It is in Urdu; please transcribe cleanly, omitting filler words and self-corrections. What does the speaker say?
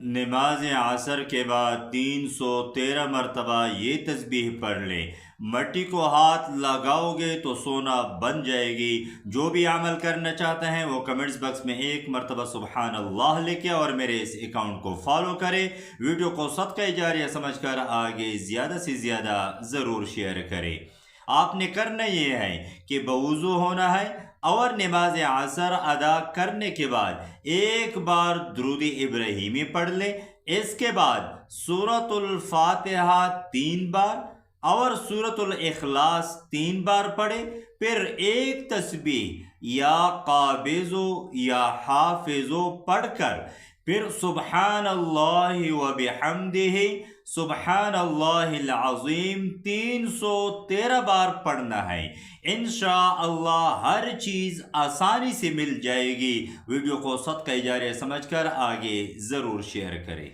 نماز عصر کے بعد 313 مرتبہ یہ تسبیح پڑھ لیں۔ مٹی کو ہاتھ لگاؤ گے تو سونا بن جائے گی۔ جو بھی عمل کرنا چاہتے ہیں وہ کمنٹس باکس میں 1 مرتبہ سبحان اللہ لکھے اور میرے اس اکاؤنٹ کو فالو کرے۔ ویڈیو کو صدقہ جاریہ سمجھ کر آگے زیادہ سے زیادہ ضرور شیئر کرے۔ آپ نے کرنا یہ ہے کہ بوضو ہونا ہے اور نماز عصر ادا کرنے کے بعد ایک بار درود ابراہیمی پڑھ لے۔ اس کے بعد سورۃ الفاتحہ 3 بار اور سورۃ الاخلاص 3 بار پڑھے، پھر ایک تسبیح یا قابضو یا حافظو پڑھ کر پھر سبحان اللہ و بحمدہ سبحان اللہ العظیم 313 بار پڑھنا ہے۔ انشاءاللہ ہر چیز آسانی سے مل جائے گی۔ ویڈیو کو صدقہ جاریہ سمجھ کر آگے ضرور شیئر کریں۔